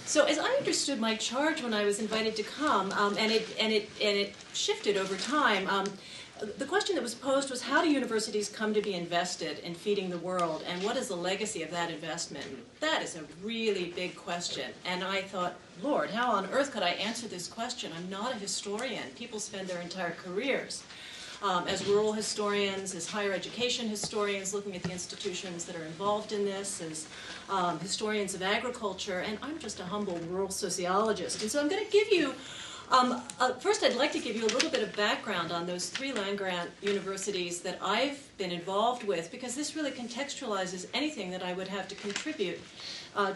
So as I understood my charge when I was invited to come, and it shifted over time, the question that was posed was, how do universities come to be invested in feeding the world, and what is the legacy of that investment? That is a really big question, and I thought, Lord, how on earth could I answer this question? I'm not a historian. People spend their entire careers as rural historians, as higher education historians, looking at the institutions that are involved in this, as historians of agriculture, and I'm just a humble rural sociologist. And so I'm going to give you, first I'd like to give you a little bit of background on those 3 land-grant universities that I've been involved with, because this really contextualizes anything that I would have to contribute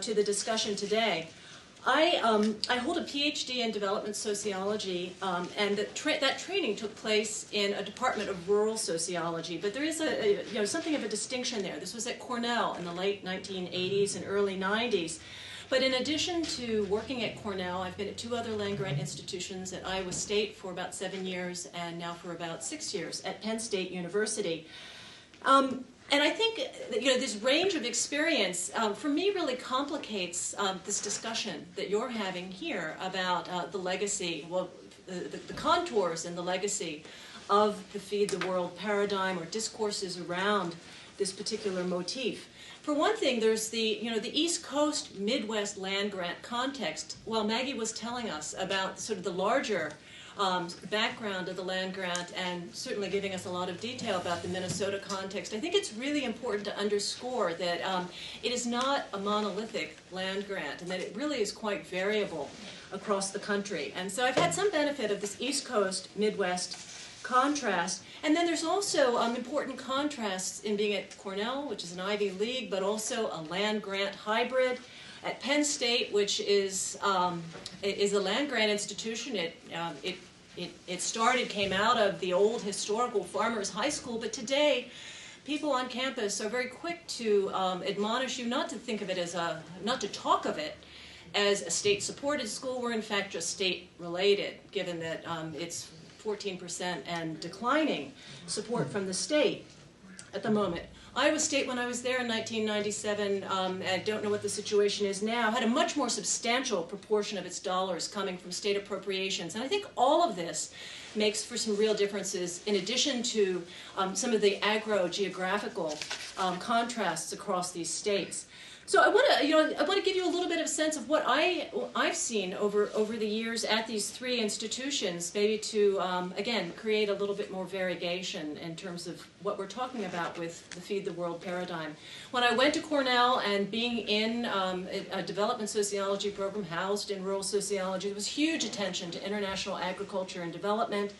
to the discussion today. I hold a PhD in development sociology, and that training took place in a department of rural sociology. But there is something of a distinction there. This was at Cornell in the late 1980s and early 90s. But in addition to working at Cornell, I've been at 2 other land-grant institutions at Iowa State for about 7 years, and now for about 6 years at Penn State University. And I think this range of experience, for me, really complicates this discussion that you're having here about the legacy, well, the contours and the legacy of the Feed the World paradigm, or discourses around this particular motif. For one thing, there's the East Coast Midwest land-grant context. While Maggie was telling us about sort of the larger background of the land grant, and certainly giving us a lot of detail about the Minnesota context, I think it's really important to underscore that it is not a monolithic land grant, and that it really is quite variable across the country. And so I've had some benefit of this East Coast Midwest contrast. And then there's also important contrasts in being at Cornell, which is an Ivy League, but also a land grant hybrid. At Penn State, which is a land grant institution, it came out of the old historical farmers' high school, but today people on campus are very quick to admonish you not to think of it as not to talk of it as a state-supported school. We're in fact just state-related, given that it's 14% and declining support from the state at the moment. Iowa State, when I was there in 1997, I don't know what the situation is now, had a much more substantial proportion of its dollars coming from state appropriations. And I think all of this makes for some real differences, in addition to some of the agro-geographical contrasts across these states. So I want to give you a little bit of a sense of what I've seen over the years at these 3 institutions, maybe to again create a little bit more variegation in terms of what we're talking about with the Feed the World paradigm. When I went to Cornell, and being in a development sociology program housed in rural sociology, there was huge attention to international agriculture and development.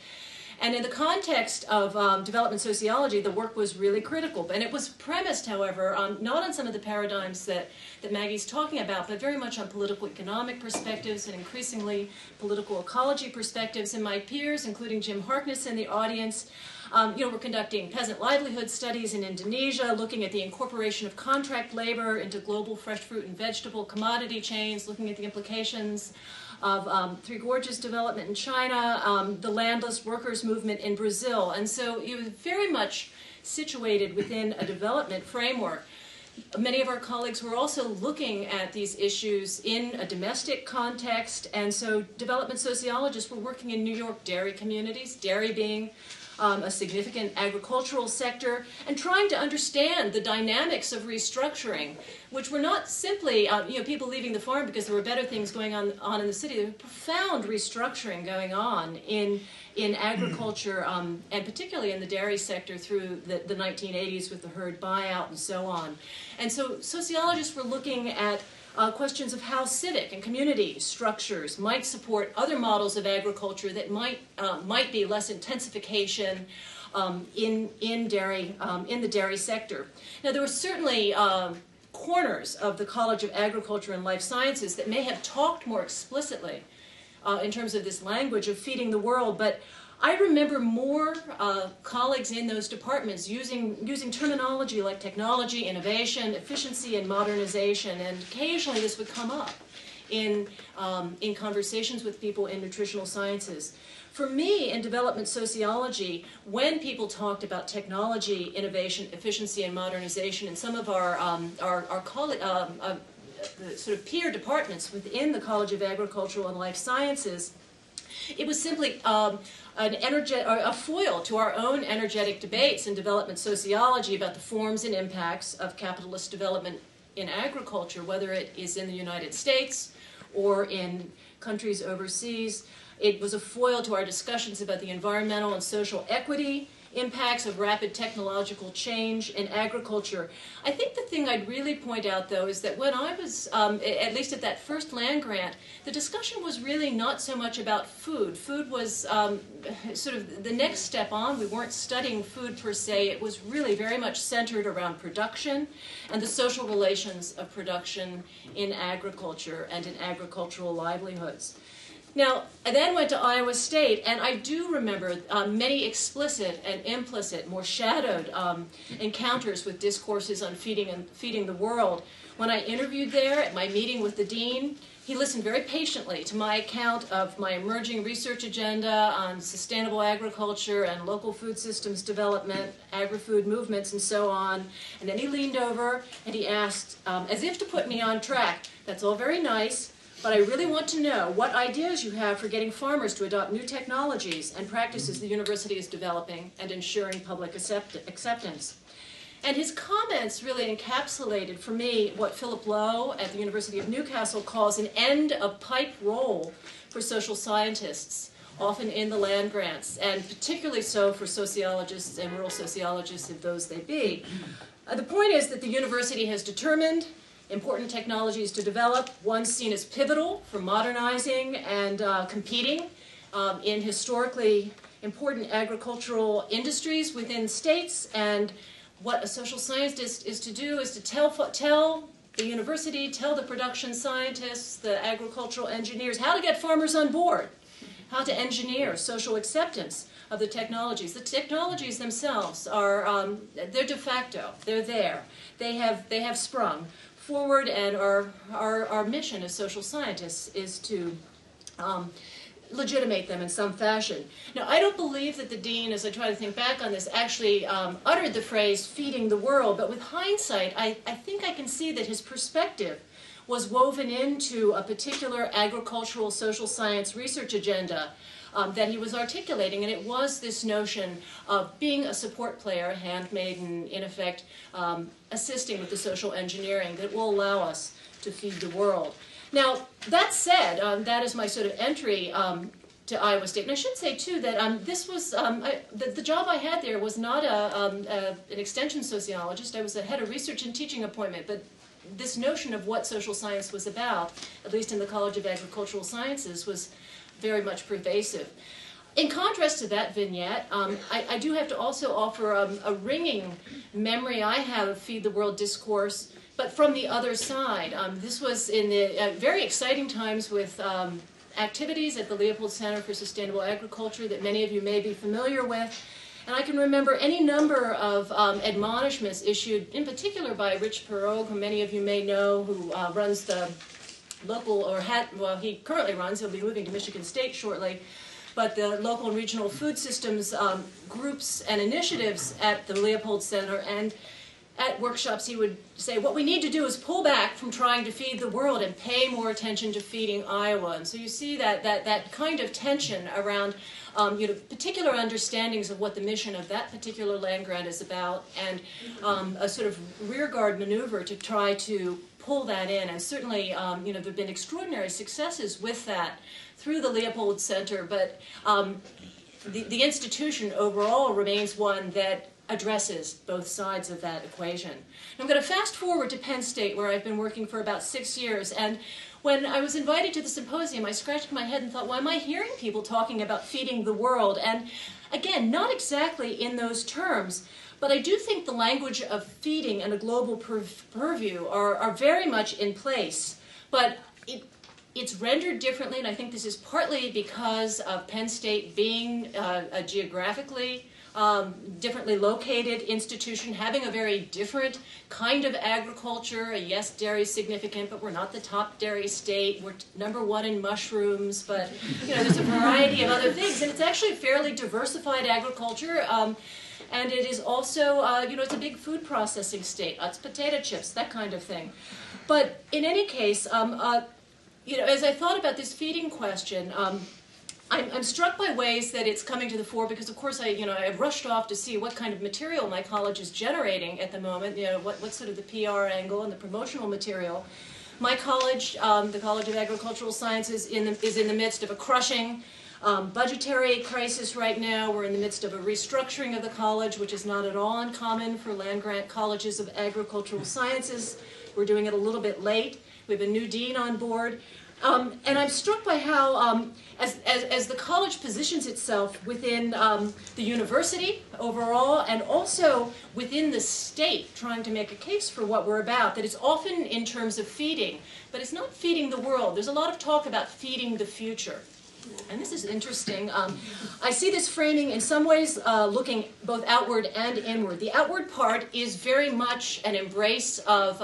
And in the context of development sociology, the work was really critical. And it was premised, however, not on some of the paradigms that Maggie's talking about, but very much on political economic perspectives and increasingly political ecology perspectives. And my peers, including Jim Harkness in the audience, we're conducting peasant livelihood studies in Indonesia, looking at the incorporation of contract labor into global fresh fruit and vegetable commodity chains, looking at the implications of Three Gorges development in China, the landless workers movement in Brazil. And so it was very much situated within a development framework. Many of our colleagues were also looking at these issues in a domestic context, and so development sociologists were working in New York dairy communities, dairy being a significant agricultural sector, and trying to understand the dynamics of restructuring, which were not simply people leaving the farm because there were better things going on in the city. There was profound restructuring going on in agriculture, and particularly in the dairy sector through the 1980s with the herd buyout and so on. And so sociologists were looking at questions of how civic and community structures might support other models of agriculture that might be less intensification in the dairy sector. Now, there were certainly corners of the College of Agriculture and Life Sciences that may have talked more explicitly in terms of this language of feeding the world, but I remember more colleagues in those departments using terminology like technology, innovation, efficiency, and modernization, and occasionally this would come up in conversations with people in nutritional sciences. For me, in development sociology, when people talked about technology, innovation, efficiency, and modernization, and some of our the sort of peer departments within the College of Agricultural and Life Sciences, it was simply a foil to our own energetic debates in development sociology about the forms and impacts of capitalist development in agriculture, whether it is in the United States or in countries overseas. It was a foil to our discussions about the environmental and social equity impacts of rapid technological change in agriculture. I think the thing I'd really point out, though, is that when I was, at least at that first land grant, the discussion was really not so much about food. Food was sort of the next step on. We weren't studying food per se. It was really very much centered around production and the social relations of production in agriculture and in agricultural livelihoods. Now, I then went to Iowa State, and I do remember many explicit and implicit, more shadowed encounters with discourses on feeding the world. When I interviewed there at my meeting with the dean, he listened very patiently to my account of my emerging research agenda on sustainable agriculture and local food systems development, agri-food movements, and so on. And then he leaned over and he asked, as if to put me on track, "That's all very nice, but I really want to know what ideas you have for getting farmers to adopt new technologies and practices the university is developing and ensuring public acceptance." And his comments really encapsulated for me what Philip Lowe at the University of Newcastle calls an end-of-pipe role for social scientists, often in the land grants, and particularly so for sociologists and rural sociologists, if those they be. The point is that the university has determined important technologies to develop, one seen as pivotal for modernizing and competing in historically important agricultural industries within states. And what a social scientist is to do is to tell the university, tell the production scientists, the agricultural engineers, how to get farmers on board, how to engineer social acceptance of the technologies. The technologies themselves are, they're de facto, they're there. They have sprung forward, and our mission as social scientists is to legitimate them in some fashion. Now, I don't believe that the dean, as I try to think back on this, actually uttered the phrase "feeding the world," but with hindsight, I think I can see that his perspective was woven into a particular agricultural social science research agenda that he was articulating, and it was this notion of being a support player, a handmaiden, in effect, assisting with the social engineering that will allow us to feed the world. Now, that said, that is my sort of entry to Iowa State. And I should say, too, that this was, the job I had there was not an extension sociologist. I was a head of research and teaching appointment, but this notion of what social science was about, at least in the College of Agricultural Sciences, was very much pervasive. In contrast to that vignette, I do have to also offer a ringing memory I have of Feed the World discourse, but from the other side. This was in the very exciting times with activities at the Leopold Center for Sustainable Agriculture that many of you may be familiar with. And I can remember any number of admonishments issued, in particular by Rich Perot, who many of you may know, who runs the local, or well, he currently runs, he'll be moving to Michigan State shortly, but the local and regional food systems groups and initiatives at the Leopold Center. And at workshops he would say, what we need to do is pull back from trying to feed the world and pay more attention to feeding Iowa. And so you see that kind of tension around particular understandings of what the mission of that particular land grant is about, and a sort of rearguard maneuver to try to pull that in. And certainly, there have been extraordinary successes with that through the Leopold Center, but the institution overall remains one that addresses both sides of that equation. I'm going to fast forward to Penn State, where I've been working for about 6 years, and when I was invited to the symposium, I scratched my head and thought, why am I hearing people talking about feeding the world? And again, not exactly in those terms, but I do think the language of feeding and a global purview are very much in place. But it's rendered differently, and I think this is partly because of Penn State being a geographically differently located institution, having a very different kind of agriculture. Yes, dairy is significant, but we're not the top dairy state. We're #1 in mushrooms, but there's a variety of other things, and it's actually a fairly diversified agriculture. And it is also, it's a big food processing state. It's potato chips, that kind of thing. But in any case, as I thought about this feeding question, I'm struck by ways that it's coming to the fore because, of course, I rushed off to see what kind of material my college is generating at the moment. What's sort of the PR angle and the promotional material. My college, the College of Agricultural Sciences, is in the midst of a crushing budgetary crisis right now. We're in the midst of a restructuring of the college, which is not at all uncommon for land-grant colleges of agricultural sciences. We're doing it a little bit late. We have a new dean on board. And I'm struck by how, as the college positions itself within the university overall, and also within the state, trying to make a case for what we're about, that it's often in terms of feeding, but it's not feeding the world. There's a lot of talk about feeding the future. And this is interesting. I see this framing in some ways looking both outward and inward. The outward part is very much an embrace of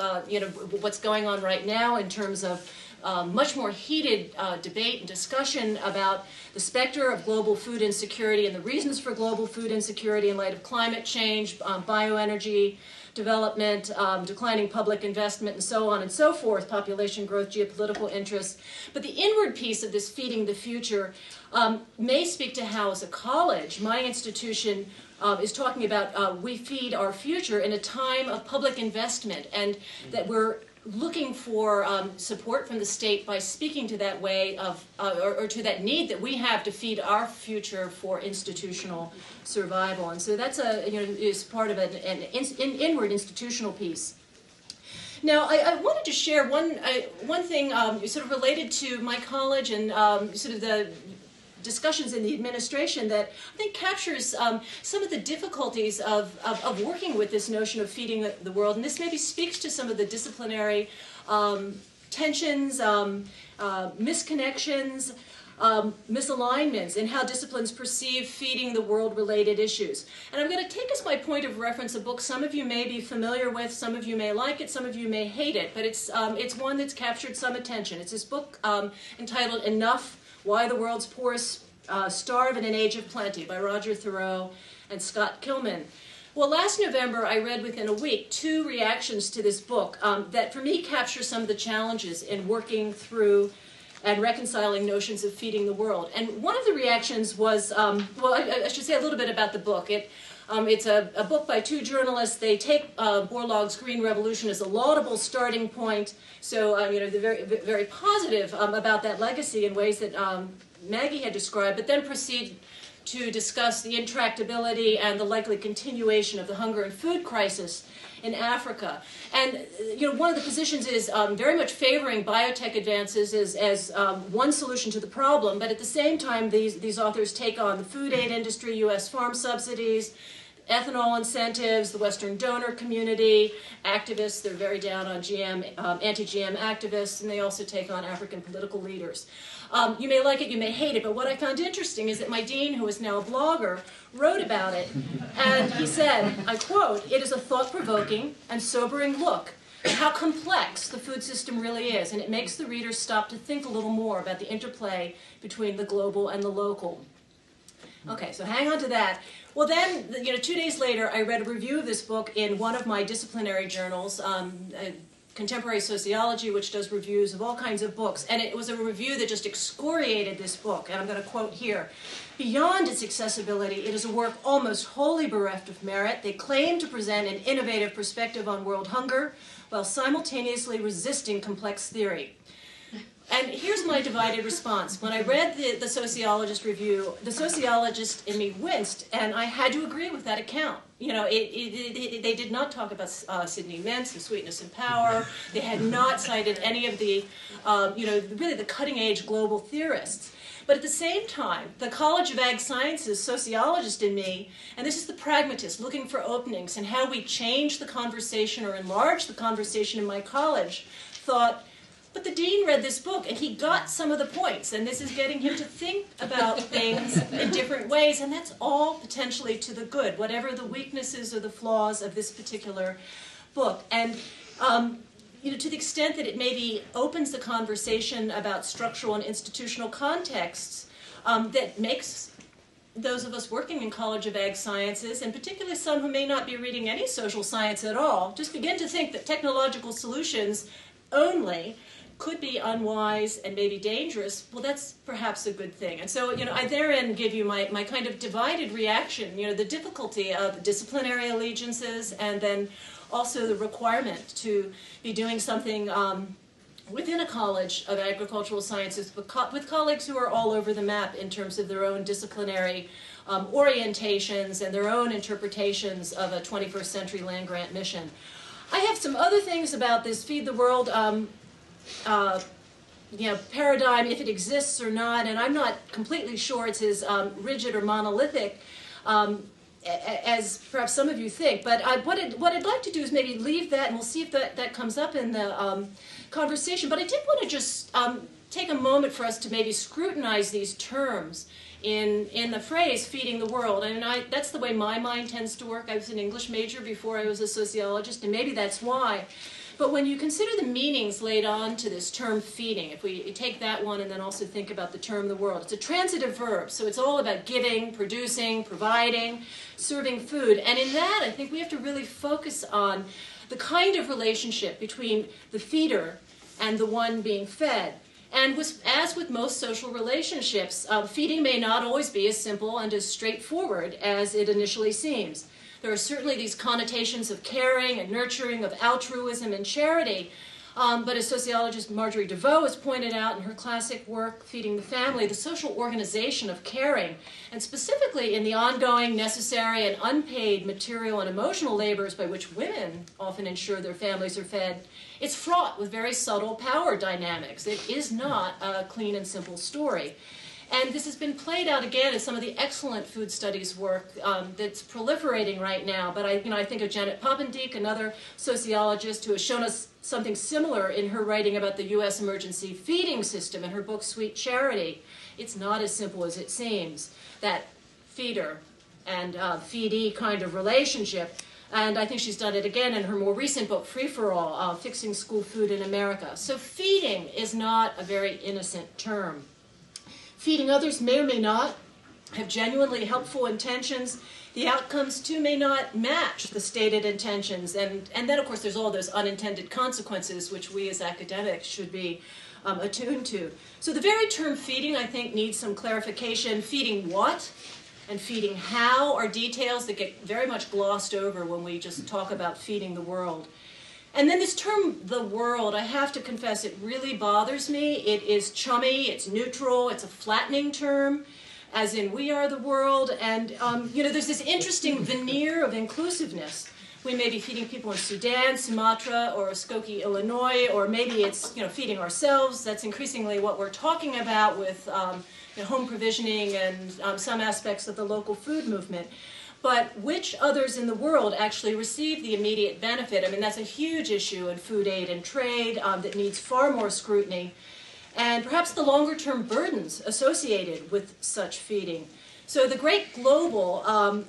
what's going on right now in terms of much more heated debate and discussion about the specter of global food insecurity and the reasons for global food insecurity in light of climate change, bioenergy development, declining public investment, and so on and so forth, population growth, geopolitical interests. But the inward piece of this feeding the future may speak to how, as a college, my institution is talking about we feed our future in a time of public investment, and that we're looking for support from the state by speaking to that way of, or to that need that we have to feed our future for institutional survival. And so that's is part of an inward institutional piece. Now, I wanted to share one thing sort of related to my college and sort of the discussions in the administration that I think captures some of the difficulties of working with this notion of feeding the world. And this maybe speaks to some of the disciplinary tensions, misconnections, misalignments in how disciplines perceive feeding the world-related issues. And I'm going to take as my point of reference a book some of you may be familiar with, some of you may like it, some of you may hate it, but it's one that's captured some attention. It's this book entitled Enough: Why the World's Poorest Starve in an Age of Plenty by Roger Thoreau and Scott Kilman. Well, last November I read within a week 2 reactions to this book that for me capture some of the challenges in working through and reconciling notions of feeding the world. And one of the reactions was, I should say a little bit about the book. It's a book by 2 journalists. They take Borlaug's Green Revolution as a laudable starting point. So, they're very, very positive about that legacy in ways that Maggie had described, but then proceed to discuss the intractability and the likely continuation of the hunger and food crisis in Africa. And one of the positions is very much favoring biotech advances as one solution to the problem, but at the same time these authors take on the food aid industry, U.S. farm subsidies, ethanol incentives, the Western donor community, activists. They're very down on GM, anti-GM activists, and they also take on African political leaders. You may like it, you may hate it, but what I found interesting is that my dean, who is now a blogger, wrote about it, and he said, I quote, "It is a thought-provoking and sobering look at how complex the food system really is, and it makes the reader stop to think a little more about the interplay between the global and the local." Okay, so hang on to that. Well then, 2 days later, I read a review of this book in one of my disciplinary journals, Contemporary Sociology, which does reviews of all kinds of books. And it was a review that just excoriated this book. And I'm going to quote here. "Beyond its accessibility, it is a work almost wholly bereft of merit. They claim to present an innovative perspective on world hunger, while simultaneously resisting complex theory." And here's my divided response. When I read the Sociologist review, the sociologist in me winced, and I had to agree with that account. They did not talk about Sidney Mintz and Sweetness and Power. They had not cited any of the, really the cutting-edge global theorists. But at the same time, the College of Ag Sciences sociologist in me, and this is the pragmatist looking for openings and how we change the conversation or enlarge the conversation in my college, thought, but the dean read this book and he got some of the points, and this is getting him to think about things in different ways, and that's all potentially to the good, whatever the weaknesses or the flaws of this particular book. And to the extent that it maybe opens the conversation about structural and institutional contexts that makes those of us working in College of Ag Sciences, and particularly some who may not be reading any social science at all, just begin to think that technological solutions only could be unwise and maybe dangerous, well, that's perhaps a good thing. And so, I therein give you my kind of divided reaction, the difficulty of disciplinary allegiances and then also the requirement to be doing something within a College of Agricultural Sciences with colleagues who are all over the map in terms of their own disciplinary orientations and their own interpretations of a 21st century land-grant mission. I have some other things about this Feed the World paradigm, if it exists or not, and I'm not completely sure it's as rigid or monolithic as perhaps some of you think. But what I'd like to do is maybe leave that, and we'll see if that comes up in the conversation. But I did want to just take a moment for us to maybe scrutinize these terms in the phrase feeding the world. And that's the way my mind tends to work. I was an English major before I was a sociologist, and maybe that's why. But when you consider the meanings laid on to this term feeding, if we take that one and then also think about the term the world, it's a transitive verb, so it's all about giving, producing, providing, serving food. And in that, I think we have to really focus on the kind of relationship between the feeder and the one being fed. And as with most social relationships, feeding may not always be as simple and as straightforward as it initially seems. There are certainly these connotations of caring and nurturing, of altruism and charity. But as sociologist Marjorie DeVoe has pointed out in her classic work, Feeding the Family, the social organization of caring, and specifically in the ongoing, necessary, and unpaid material and emotional labors by which women often ensure their families are fed, it's fraught with very subtle power dynamics. It is not a clean and simple story. And this has been played out again in some of the excellent food studies work that's proliferating right now. But I think of Janet Poppendieck, another sociologist who has shown us something similar in her writing about the U.S. emergency feeding system in her book, Sweet Charity. It's not as simple as it seems, that feeder and feedee kind of relationship. And I think she's done it again in her more recent book, Free for All, Fixing School Food in America. So feeding is not a very innocent term. Feeding others may or may not have genuinely helpful intentions. The outcomes, too, may not match the stated intentions. And then, of course, there's all those unintended consequences, which we as academics should be attuned to. So the very term feeding, I think, needs some clarification. Feeding what and feeding how are details that get very much glossed over when we just talk about feeding the world. And then this term, the world, I have to confess, it really bothers me. It is chummy, it's neutral, it's a flattening term, as in we are the world. And, there's this interesting veneer of inclusiveness. We may be feeding people in Sudan, Sumatra, or Skokie, Illinois, or maybe it's, feeding ourselves. That's increasingly what we're talking about with home provisioning and some aspects of the local food movement. But which others in the world actually receive the immediate benefit? I mean, that's a huge issue in food aid and trade that needs far more scrutiny, and perhaps the longer-term burdens associated with such feeding. So the great global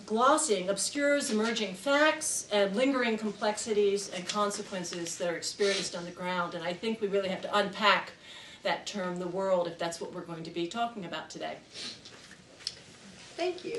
glossing obscures emerging facts and lingering complexities and consequences that are experienced on the ground, and I think we really have to unpack that term, the world, if that's what we're going to be talking about today. Thank you.